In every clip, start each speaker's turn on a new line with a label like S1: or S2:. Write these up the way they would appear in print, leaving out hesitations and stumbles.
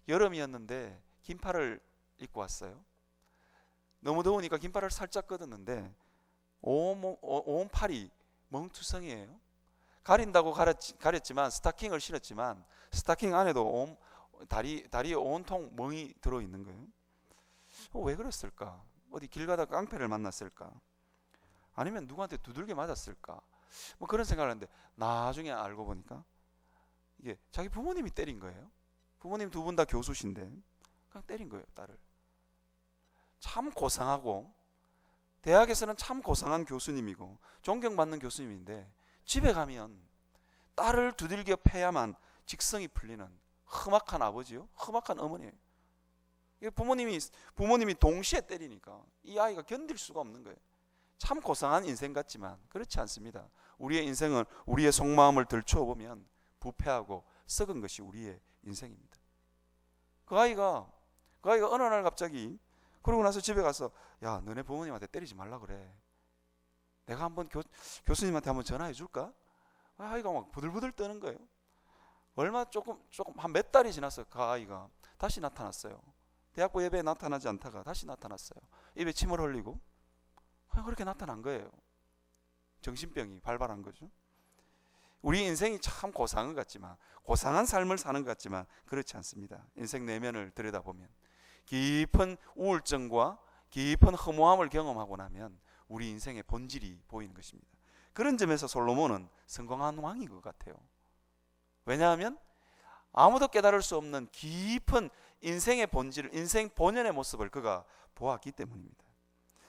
S1: 여름이었는데 긴팔을 입고 왔어요. 너무 더우니까 긴팔을 살짝 걷었는데 온 팔이 멍투성이에요. 가린다고 가렸지만 스타킹을 신었지만 스타킹 안에도 다리에 온통 멍이 들어있는 거예요. 왜 그랬을까? 어디 길 가다 깡패를 만났을까? 아니면 누구한테 두들겨 맞았을까? 뭐 그런 생각을 했는데 나중에 알고 보니까 이게 자기 부모님이 때린 거예요. 부모님 두 분 다 교수신데 그냥 때린 거예요, 딸을. 참 고상하고, 대학에서는 참 고상한 교수님이고 존경받는 교수님인데 집에 가면 딸을 두들겨 패야만 직성이 풀리는 험악한 아버지요, 험악한 어머니예요. 부모님이 동시에 때리니까 이 아이가 견딜 수가 없는 거예요. 참 고상한 인생 같지만 그렇지 않습니다. 우리의 인생은 우리의 속마음을 들춰보면 부패하고 썩은 것이 우리의 인생입니다. 그 아이가 어느 날 갑자기, 그러고 나서 집에 가서, 야, 너네 부모님한테 때리지 말라 그래. 내가 한번 교수님한테 한번 전화해 줄까? 아이가 막 부들부들 떠는 거예요. 조금 한 몇 달이 지났어요. 그 아이가 다시 나타났어요. 대학부 예배에 나타나지 않다가 다시 나타났어요. 입에 침을 흘리고 그렇게 나타난 거예요. 정신병이 발발한 거죠. 우리 인생이 참 고상한 것 같지만, 고상한 삶을 사는 것 같지만 그렇지 않습니다. 인생 내면을 들여다보면 깊은 우울증과 깊은 허무함을 경험하고 나면 우리 인생의 본질이 보이는 것입니다. 그런 점에서 솔로몬은 성공한 왕인 것 같아요. 왜냐하면 아무도 깨달을 수 없는 깊은 인생의 본질을, 인생 본연의 모습을 그가 보았기 때문입니다.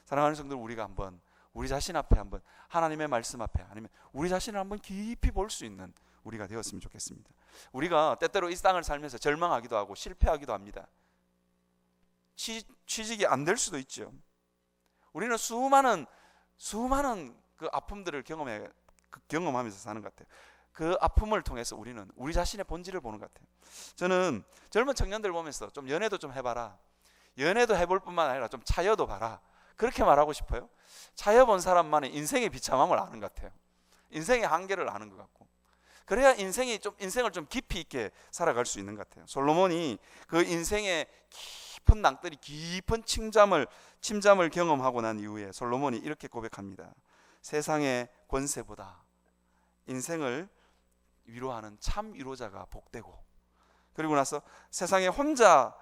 S1: 사랑하는 성도들, 우리가 한번 우리 자신 앞에 한번 하나님의 말씀 앞에, 아니면 우리 자신을 한번 깊이 볼 수 있는 우리가 되었으면 좋겠습니다. 우리가 때때로 이 땅을 살면서 절망하기도 하고 실패하기도 합니다. 취직이 안 될 수도 있죠. 우리는 수많은 그 아픔들을 경험하면서 사는 것 같아요. 그 아픔을 통해서 우리는 우리 자신의 본질을 보는 것 같아요. 저는 젊은 청년들 보면서 좀 연애도 좀 해봐라, 연애도 해볼 뿐만 아니라 좀 차여도 봐라, 그렇게 말하고 싶어요. 차여본 사람만의 인생의 비참함을 아는 것 같아요. 인생의 한계를 아는 것 같고, 그래야 인생을 좀 깊이 있게 살아갈 수 있는 것 같아요. 솔로몬이 그 인생의 깊은 낭떠리, 깊은 침잠을 경험하고 난 이후에 솔로몬이 이렇게 고백합니다. 세상의 권세보다 인생을 위로하는 참 위로자가 복되고, 그리고 나서 세상에 혼자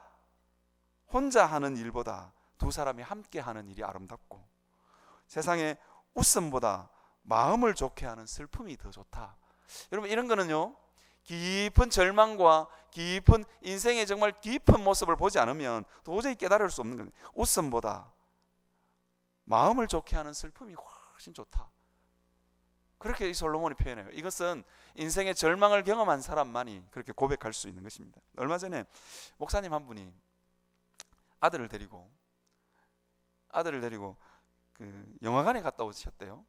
S1: 하는 일보다 두 사람이 함께 하는 일이 아름답고, 세상에 웃음보다 마음을 좋게 하는 슬픔이 더 좋다. 여러분, 이런 거는요, 깊은 절망과 깊은 인생의 정말 깊은 모습을 보지 않으면 도저히 깨달을 수 없는 거예요. 웃음보다 마음을 좋게 하는 슬픔이 훨씬 좋다. 그렇게 이 솔로몬이 표현해요. 이것은 인생의 절망을 경험한 사람만이 그렇게 고백할 수 있는 것입니다. 얼마 전에 목사님 한 분이 아들을 데리고 그 영화관에 갔다 오셨대요.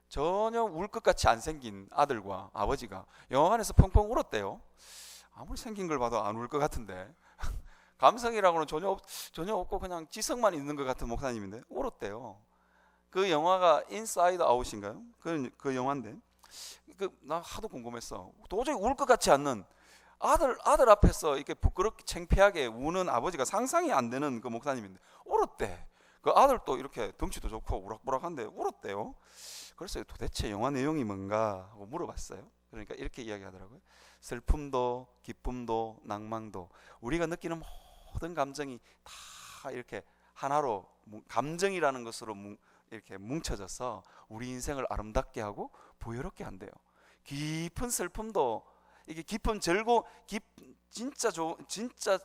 S1: 전혀 울 것 같이 안 생긴 아들과 아버지가 영화관에서 펑펑 울었대요. 아무리 생긴 걸 봐도 안 울 것 같은데 감성이라고는 전혀 없고 그냥 지성만 있는 것 같은 목사님인데 울었대요. 그 영화가 인사이드 아웃인가요? 그 영화인데 나 하도 궁금했어. 도저히 울 것 같지 않는 아들 앞에서 이렇게 부끄럽게 창피하게 우는 아버지가 상상이 안 되는 그 목사님인데 울었대. 그 아들도 이렇게 덩치도 좋고 우락부락한데 울었대요. 그래서 도대체 영화 내용이 뭔가 하고 물어봤어요. 그러니까 이렇게 이야기하더라고요. 슬픔도 기쁨도 낭망도 우리가 느끼는 모든 감정이 다 이렇게 하나로 감정이라는 것으로 이렇게 뭉쳐져서 우리 인생을 아름답게 하고 부여롭게 한대요. 깊은 슬픔도 이게 진짜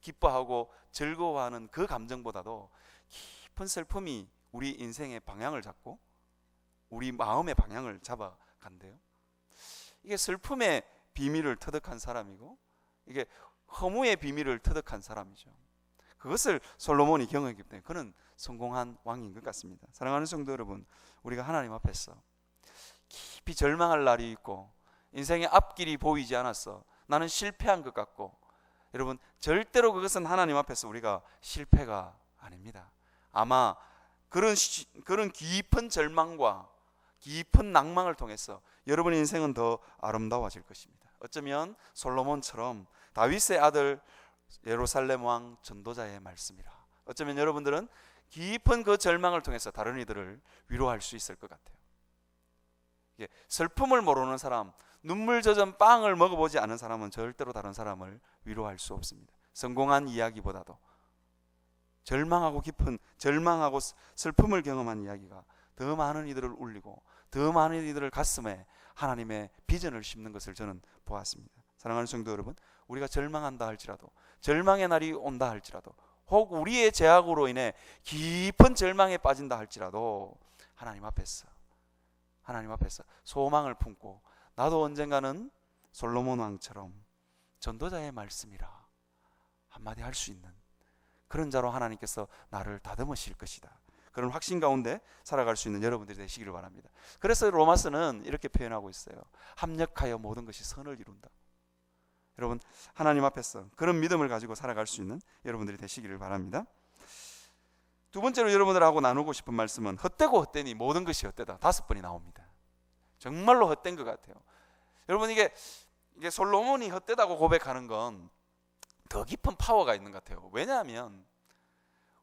S1: 기뻐하고 즐거워하는 그 감정보다도 깊은 슬픔이 우리 인생의 방향을 잡고 우리 마음의 방향을 잡아간대요. 이게 슬픔의 비밀을 터득한 사람이고 이게 허무의 비밀을 터득한 사람이죠. 그것을 솔로몬이 경험했기 때문에 그는 성공한 왕인 것 같습니다. 사랑하는 성도 여러분, 우리가 하나님 앞에서 깊이 절망할 날이 있고 인생의 앞길이 보이지 않았어, 나는 실패한 것 같고, 여러분 절대로 그것은 하나님 앞에서 우리가 실패가 아닙니다. 아마 그런 깊은 절망과 깊은 낭망을 통해서 여러분의 인생은 더 아름다워질 것입니다. 어쩌면 솔로몬처럼 다윗의 아들 예루살렘 왕 전도자의 말씀이라. 어쩌면 여러분들은 깊은 그 절망을 통해서 다른 이들을 위로할 수 있을 것 같아요. 슬픔을 모르는 사람, 눈물 젖은 빵을 먹어보지 않은 사람은 절대로 다른 사람을 위로할 수 없습니다. 성공한 이야기보다도 절망하고 슬픔을 경험한 이야기가 더 많은 이들을 울리고 더 많은 이들을 가슴에 하나님의 비전을 심는 것을 저는 보았습니다. 사랑하는 성도 여러분, 우리가 절망한다 할지라도, 절망의 날이 온다 할지라도, 혹 우리의 죄악으로 인해 깊은 절망에 빠진다 할지라도 하나님 앞에서 소망을 품고 나도 언젠가는 솔로몬 왕처럼 전도자의 말씀이라 한마디 할 수 있는 그런 자로 하나님께서 나를 다듬으실 것이다, 그런 확신 가운데 살아갈 수 있는 여러분들이 되시기를 바랍니다. 그래서 로마서는 이렇게 표현하고 있어요. 합력하여 모든 것이 선을 이룬다. 여러분, 하나님 앞에서 그런 믿음을 가지고 살아갈 수 있는 여러분들이 되시기를 바랍니다. 두 번째로 여러분들하고 나누고 싶은 말씀은 헛되고 헛되니 모든 것이 헛되다. 5번이 나옵니다. 정말로 헛된 것 같아요. 여러분, 이게 솔로몬이 헛되다고 고백하는 건 더 깊은 파워가 있는 것 같아요. 왜냐하면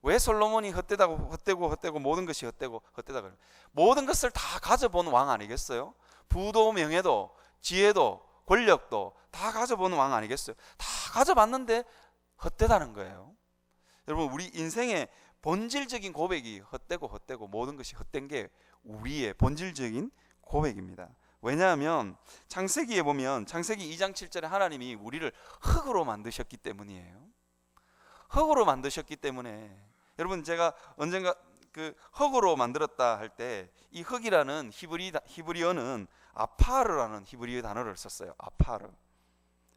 S1: 왜 솔로몬이 헛되고 모든 것이 헛되다 그래요? 모든 것을 다 가져본 왕 아니겠어요? 부도 명예도 지혜도 권력도 다 가져본 왕 아니겠어요? 다 가져봤는데 헛되다는 거예요. 여러분, 우리 인생의 본질적인 고백이 헛되고 모든 것이 헛된 게 우리의 본질적인 고백입니다. 왜냐하면 창세기에 보면 창세기 2장 7절에 하나님이 우리를 흙으로 만드셨기 때문이에요. 흙으로 만드셨기 때문에 여러분, 제가 언젠가 그 흙으로 만들었다 할 때 이 흙이라는 히브리어는 아파르라는 히브리어 단어를 썼어요. 아파르.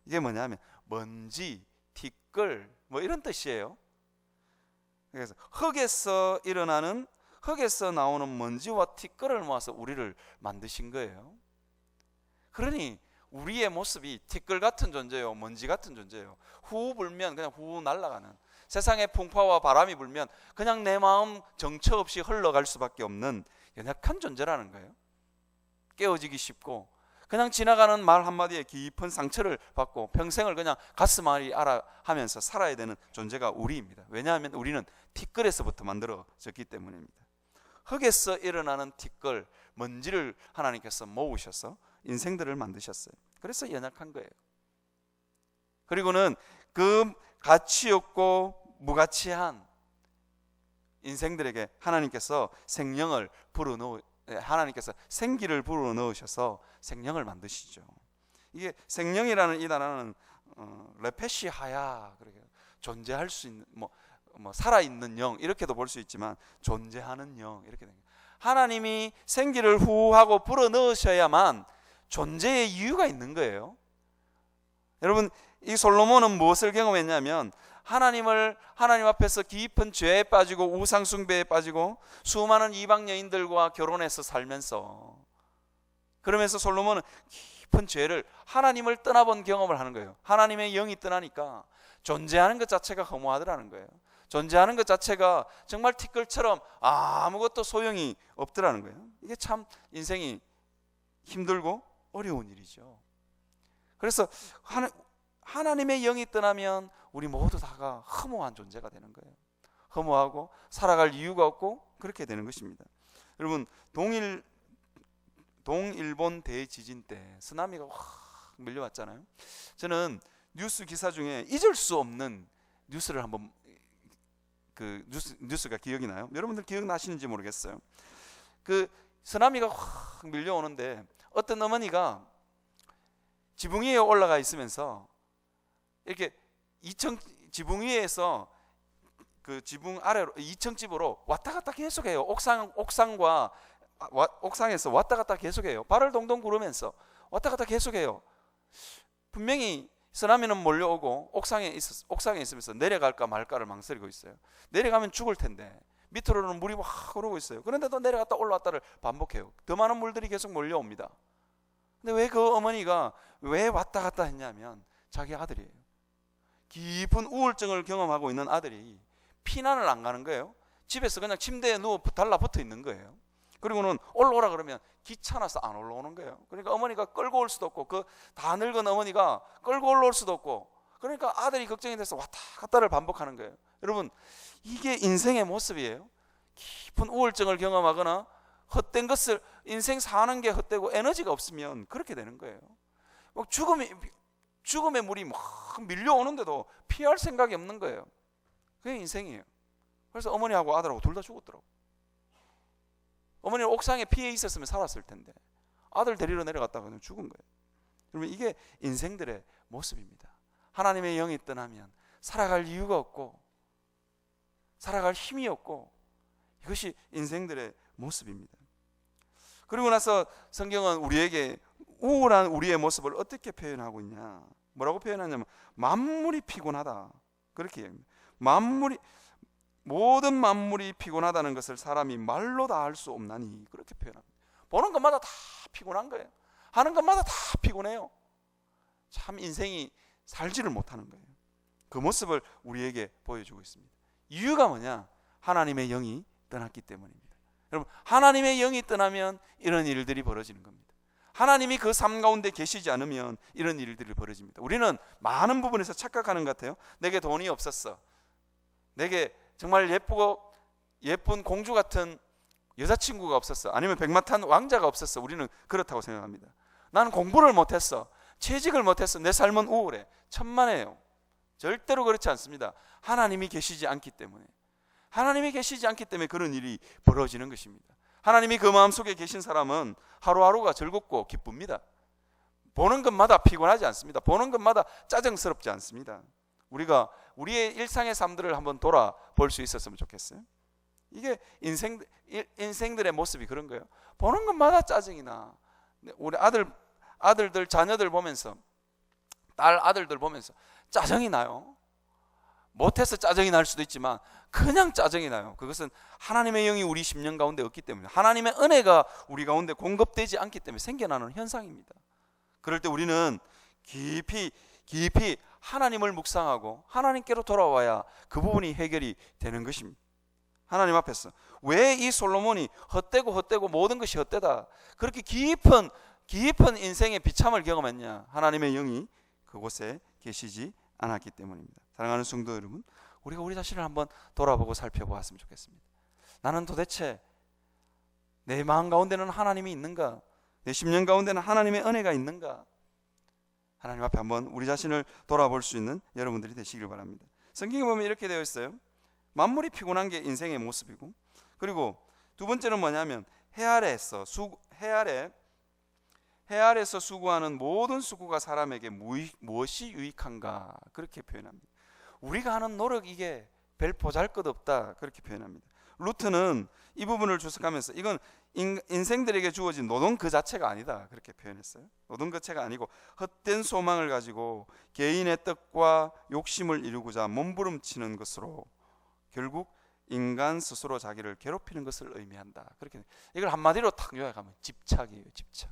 S1: 이게 뭐냐면 먼지, 티끌 뭐 이런 뜻이에요. 그래서 흙에서 나오는 먼지와 티끌을 모아서 우리를 만드신 거예요. 그러니 우리의 모습이 티끌 같은 존재요, 먼지 같은 존재요. 후 불면 그냥 후 날아가는, 세상의 풍파와 바람이 불면 그냥 내 마음 정처 없이 흘러갈 수밖에 없는 연약한 존재라는 거예요. 깨어지기 쉽고 그냥 지나가는 말 한마디에 깊은 상처를 받고 평생을 그냥 가슴앓이 하면서 살아야 되는 존재가 우리입니다. 왜냐하면 우리는 티끌에서부터 만들어졌기 때문입니다. 흙에서 일어나는 티끌, 먼지를 하나님께서 모으셔서 인생들을 만드셨어요. 그래서 연약한 거예요. 그리고는 그 가치 없고 무가치한 인생들에게 하나님께서 생기를 불어넣으셔서 생명을 만드시죠. 이게 생명이라는 이 단어는 레페시하야, 존재할 수 있는 뭐 살아있는 영 이렇게도 볼 수 있지만 존재하는 영 이렇게 됩니다. 하나님이 생기를 후하고 불어넣으셔야만 존재의 이유가 있는 거예요. 여러분, 이 솔로몬은 무엇을 경험했냐면 하나님 앞에서 깊은 죄에 빠지고 우상 숭배에 빠지고 수많은 이방 여인들과 결혼해서 살면서, 그러면서 솔로몬은 깊은 죄를, 하나님을 떠나본 경험을 하는 거예요. 하나님의 영이 떠나니까 존재하는 것 자체가 허무하더라는 거예요. 존재하는 것 자체가 정말 티끌처럼 아무것도 소용이 없더라는 거예요. 이게 참 인생이 힘들고 어려운 일이죠. 그래서 하나님의 영이 떠나면 우리 모두 다가 허무한 존재가 되는 거예요. 허무하고 살아갈 이유가 없고 그렇게 되는 것입니다. 여러분, 동일본 대지진 때 쓰나미가 확 밀려왔잖아요. 저는 뉴스 기사 중에 잊을 수 없는 뉴스를 한번 뉴스가 기억이 나요. 여러분들 기억나시는지 모르겠어요. 그 쓰나미가 확 밀려오는데 어떤 어머니가 지붕 위에 올라가 있으면서 이렇게 지붕 위에서 그 지붕 아래로 2층 집으로 왔다 갔다 계속해요. 옥상에서 왔다 갔다 계속해요. 발을 동동 구르면서 왔다 갔다 계속해요. 분명히 쓰나미는 몰려오고 옥상에 있으면서 내려갈까 말까를 망설이고 있어요. 내려가면 죽을 텐데 밑으로는 물이 확 오르고 있어요. 그런데도 내려갔다 올라왔다를 반복해요. 더 많은 물들이 계속 몰려옵니다. 근데 왜 그 어머니가 왜 왔다 갔다 했냐면 자기 아들이에요. 깊은 우울증을 경험하고 있는 아들이 피난을 안 가는 거예요. 집에서 그냥 침대에 누워 달라붙어 있는 거예요. 그리고는 올라오라 그러면 귀찮아서 안 올라오는 거예요. 그러니까 어머니가 끌고 올 수도 없고 그 다 늙은 어머니가 끌고 올라올 수도 없고 그러니까 아들이 걱정이 돼서 왔다 갔다를 반복하는 거예요. 여러분, 이게 인생의 모습이에요. 깊은 우울증을 경험하거나 헛된 것을, 인생 사는 게 헛되고 에너지가 없으면 그렇게 되는 거예요. 막 죽음의 물이 막 밀려오는데도 피할 생각이 없는 거예요. 그게 인생이에요. 그래서 어머니하고 아들하고 둘 다 죽었더라고. 어머니는 옥상에 피해 있었으면 살았을 텐데 아들 데리러 내려갔다가 그냥 죽은 거예요. 여러분, 이게 인생들의 모습입니다. 하나님의 영이 떠나면 살아갈 이유가 없고 살아갈 힘이 없고, 이것이 인생들의 모습입니다. 그리고 나서 성경은 우리에게 우울한 우리의 모습을 어떻게 표현하고 있냐, 뭐라고 표현하냐면 만물이 피곤하다, 그렇게 얘기합니다. 모든 만물이 피곤하다는 것을 사람이 말로 다 할 수 없나니, 그렇게 표현합니다. 보는 것마다 다 피곤한 거예요. 하는 것마다 다 피곤해요. 참 인생이 살지를 못하는 거예요. 그 모습을 우리에게 보여주고 있습니다. 이유가 뭐냐? 하나님의 영이 떠났기 때문입니다. 여러분, 하나님의 영이 떠나면 이런 일들이 벌어지는 겁니다. 하나님이 그 삶 가운데 계시지 않으면 이런 일들이 벌어집니다. 우리는 많은 부분에서 착각하는 것 같아요. 내게 돈이 없었어, 내게 정말 예쁜 공주 같은 여자친구가 없었어, 아니면 백마탄 왕자가 없었어, 우리는 그렇다고 생각합니다. 나는 공부를 못했어, 취직을 못했어, 내 삶은 우울해. 천만에요. 절대로 그렇지 않습니다. 하나님이 계시지 않기 때문에, 하나님이 계시지 않기 때문에 그런 일이 벌어지는 것입니다. 하나님이 그 마음속에 계신 사람은 하루하루가 즐겁고 기쁩니다. 보는 것마다 피곤하지 않습니다. 보는 것마다 짜증스럽지 않습니다. 우리가 우리의 일상의 삶들을 한번 돌아볼 수 있었으면 좋겠어요. 이게 인생들의 모습이 그런 거예요. 보는 것마다 짜증이 나. 우리 아들들, 자녀들 보면서, 아들들 보면서 짜증이 나요. 못해서 짜증이 날 수도 있지만 그냥 짜증이 나요. 그것은 하나님의 영이 우리 심령 가운데 없기 때문에, 하나님의 은혜가 우리 가운데 공급되지 않기 때문에 생겨나는 현상입니다. 그럴 때 우리는 깊이 하나님을 묵상하고 하나님께로 돌아와야 그 부분이 해결이 되는 것입니다. 하나님 앞에서 왜 이 솔로몬이 헛되고 모든 것이 헛되다, 그렇게 깊은 인생의 비참을 경험했냐? 하나님의 영이 그곳에 계시지 않았기 때문입니다. 사랑하는 성도 여러분, 우리가 우리 자신을 한번 돌아보고 살펴보았으면 좋겠습니다. 나는 도대체 내 마음 가운데는 하나님이 있는가? 내 심령 가운데는 하나님의 은혜가 있는가? 하나님 앞에 한번 우리 자신을 돌아볼 수 있는 여러분들이 되시길 바랍니다. 성경에 보면 이렇게 되어 있어요. 만물이 피곤한 게 인생의 모습이고, 그리고 두 번째는 뭐냐면 해 아래에서 수고하는 모든 수고가 사람에게 무엇이 유익한가, 그렇게 표현합니다. 우리가 하는 노력, 이게 별 보잘것없다, 그렇게 표현합니다. 루트는 이 부분을 주석하면서 이건 인생들에게 주어진 노동 그 자체가 아니다, 그렇게 표현했어요. 노동 그 자체가 아니고 헛된 소망을 가지고 개인의 뜻과 욕심을 이루고자 몸부림치는 것으로 결국 인간 스스로 자기를 괴롭히는 것을 의미한다, 그렇게. 이걸 한마디로 딱 요약하면 집착이에요. 집착.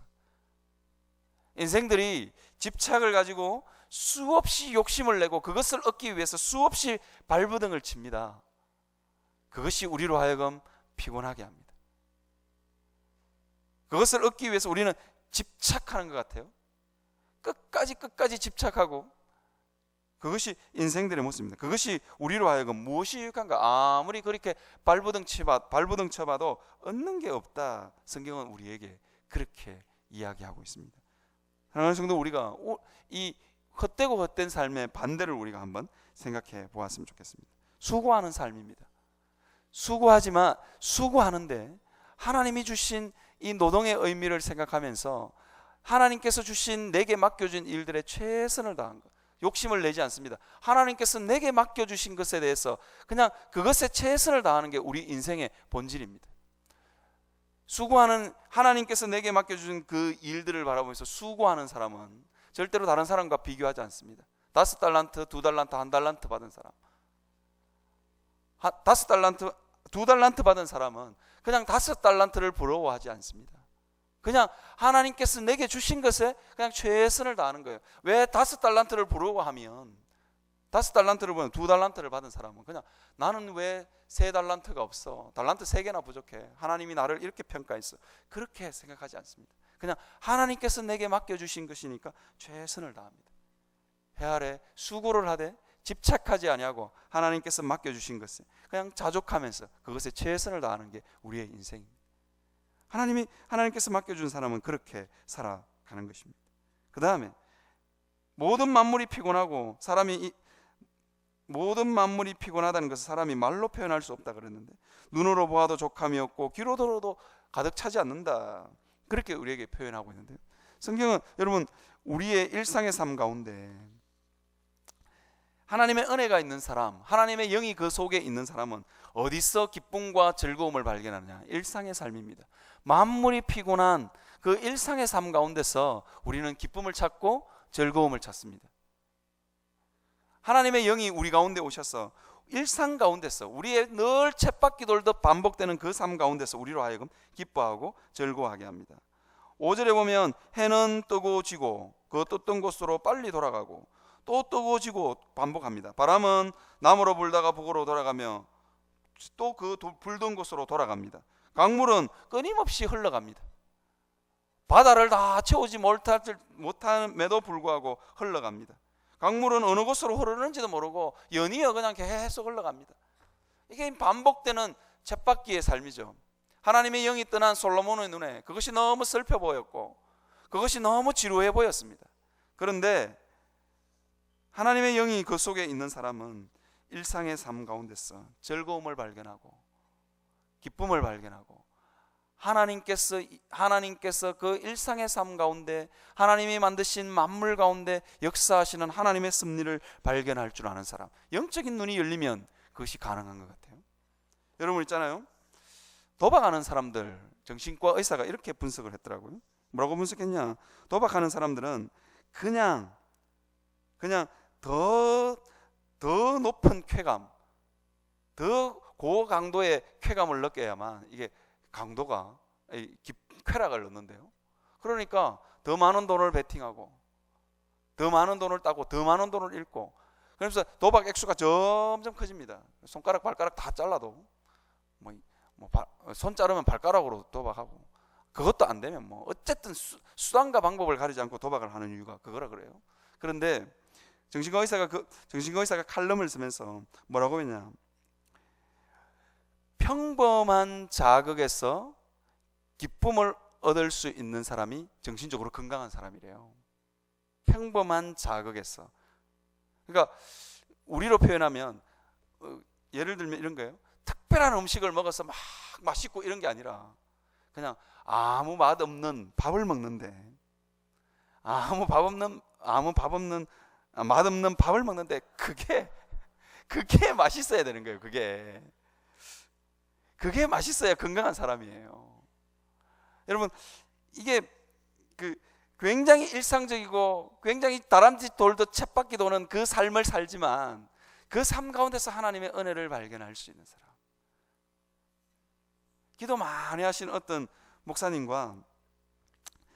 S1: 인생들이 집착을 가지고 수없이 욕심을 내고 그것을 얻기 위해서 수없이 발버둥을 칩니다. 그것이 우리로 하여금 피곤하게 합니다. 그것을 얻기 위해서 우리는 집착하는 것 같아요. 끝까지 집착하고, 그것이 인생들의 모습입니다. 그것이 우리로 하여금 무엇이 유익한가? 아무리 그렇게 발버둥 쳐봐도 얻는 게 없다. 성경은 우리에게 그렇게 이야기하고 있습니다. 사랑하는 성도, 우리가 이 헛되고 헛된 삶의 반대를 우리가 한번 생각해 보았으면 좋겠습니다. 수고하는 삶입니다. 수고하는데 하나님이 주신 이 노동의 의미를 생각하면서 하나님께서 주신 내게 맡겨준 일들에 최선을 다한 것, 욕심을 내지 않습니다. 하나님께서 내게 맡겨주신 것에 대해서 그냥 그것에 최선을 다하는 게 우리 인생의 본질입니다. 수고하는, 하나님께서 내게 맡겨주신 그 일들을 바라보면서 수고하는 사람은 절대로 다른 사람과 비교하지 않습니다. 5달란트, 2달란트, 1달란트 받은 사람, 5달란트, 2달란트 받은 사람은 그냥 5달란트를 부러워하지 않습니다. 그냥 하나님께서 내게 주신 것에 그냥 최선을 다하는 거예요. 왜 5달란트를 부러워하면, 5달란트를 보면 2달란트를 받은 사람은 그냥 나는 왜 3달란트가 없어, 달란트 3개나 부족해, 하나님이 나를 이렇게 평가했어, 그렇게 생각하지 않습니다. 그냥 하나님께서 내게 맡겨주신 것이니까 최선을 다합니다. 헤아래 수고를 하되 집착하지 아니하고 하나님께서 맡겨주신 것에 그냥 자족하면서 그것에 최선을 다하는 게 우리의 인생입니다. 하나님께서 맡겨준 사람은 그렇게 살아가는 것입니다. 그 다음에 모든 만물이 피곤하다는 것을 사람이 말로 표현할 수 없다 그랬는데, 눈으로 보아도 족함이 없고 귀로 들어도 가득 차지 않는다, 그렇게 우리에게 표현하고 있는데요. 성경은 여러분 우리의 일상의 삶 가운데 하나님의 은혜가 있는 사람, 하나님의 영이 그 속에 있는 사람은 어디서 기쁨과 즐거움을 발견하느냐? 일상의 삶입니다. 만물이 피곤한 그 일상의 삶 가운데서 우리는 기쁨을 찾고 즐거움을 찾습니다. 하나님의 영이 우리 가운데 오셔서 일상 가운데서 우리의 늘 쳇바퀴 돌듯 반복되는 그 삶 가운데서 우리로 하여금 기뻐하고 즐거워하게 합니다. 5절에 보면 해는 뜨고 지고 그 떴던 곳으로 빨리 돌아가고 또 뜨고 지고 반복합니다. 바람은 남으로 불다가 북으로 돌아가며 또 그 불던 곳으로 돌아갑니다. 강물은 끊임없이 흘러갑니다. 바다를 다 채우지 못함에도 불구하고 흘러갑니다. 강물은 어느 곳으로 흐르는지도 모르고 연이어 그냥 계속 흘러갑니다. 이게 반복되는 쳇바퀴의 삶이죠. 하나님의 영이 떠난 솔로몬의 눈에 그것이 너무 슬퍼 보였고 그것이 너무 지루해 보였습니다. 그런데 하나님의 영이 그 속에 있는 사람은 일상의 삶 가운데서 즐거움을 발견하고 기쁨을 발견하고 하나님께서 그 일상의 삶 가운데 하나님이 만드신 만물 가운데 역사하시는 하나님의 섭리를 발견할 줄 아는 사람, 영적인 눈이 열리면 그것이 가능한 것 같아요. 여러분 있잖아요, 도박하는 사람들, 정신과 의사가 이렇게 분석을 했더라고요. 뭐라고 분석했냐? 도박하는 사람들은 그냥 더 높은 쾌감, 더 고강도의 쾌감을 느껴야만 이게 강도가 쾌락을 넣는데요. 그러니까 더 많은 돈을 베팅하고 더 많은 돈을 따고 더 많은 돈을 잃고, 그래서 도박 액수가 점점 커집니다. 손가락 발가락 다 잘라도 손 자르면 발가락으로 도박하고, 그것도 안 되면 어쨌든 수단과 방법을 가리지 않고 도박을 하는 이유가 그거라 그래요. 그런데 정신과 의사가 칼럼을 쓰면서 뭐라고 했냐? 평범한 자극에서 기쁨을 얻을 수 있는 사람이 정신적으로 건강한 사람이래요. 평범한 자극에서. 그러니까 우리로 표현하면 예를 들면 이런 거예요. 특별한 음식을 먹어서 막 맛있고 이런 게 아니라 그냥 아무 맛없는 밥을 먹는데 맛없는 밥을 먹는데 그게 맛있어야 되는 거예요. 그게 맛있어야 건강한 사람이에요. 여러분 이게 굉장히 일상적이고 굉장히 다람쥐 돌듯 쳇바퀴 도는 그 삶을 살지만 그 삶 가운데서 하나님의 은혜를 발견할 수 있는 사람. 기도 많이 하시는 어떤 목사님과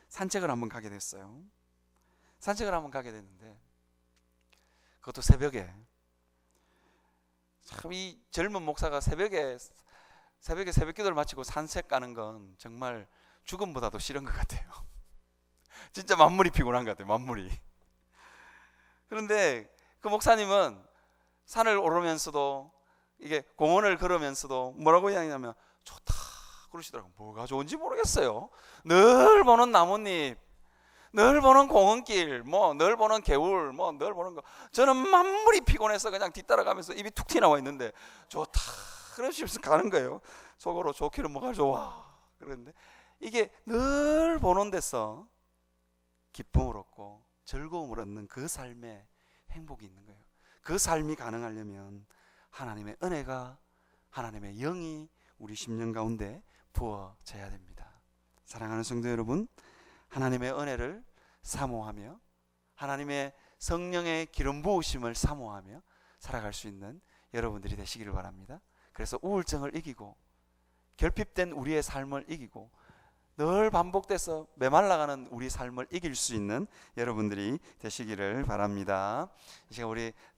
S1: 산책을 한번 가게 됐어요. 산책을 한번 가게 됐는데 그것도 새벽에. 참 이 젊은 목사가 새벽에 새벽 기도를 마치고 산책 가는 건 정말 죽음보다도 싫은 것 같아요. 진짜 만물이 피곤한 것 같아요. 만물이. 그런데 그 목사님은 산을 오르면서도 이게 공원을 걸으면서도 뭐라고 이야기하냐면 좋다 그러시더라고요. 뭐가 좋은지 모르겠어요. 늘 보는 나뭇잎, 늘 보는 공원길, 늘 보는 개울, 늘 보는 거. 저는 만물이 피곤해서 그냥 뒤따라가면서 입이 툭 튀어나와 있는데 좋다 그러시면서 가는 거예요. 속으로 좋기는 뭐가 좋아. 그런데 이게 늘 보는 데서 기쁨을 얻고 즐거움을 얻는 그 삶에 행복이 있는 거예요. 그 삶이 가능하려면 하나님의 은혜가, 하나님의 영이 우리 심령 가운데 부어져야 됩니다. 사랑하는 성도 여러분, 하나님의 은혜를 사모하며 하나님의 성령의 기름 부으심을 사모하며 살아갈 수 있는 여러분들이 되시기를 바랍니다. 그래서 우울증을 이기고 결핍된 우리의 삶을 이기고 늘 반복돼서 메말라가는 우리 삶을 이길 수 있는 여러분들이 되시기를 바랍니다. 이 시간 우리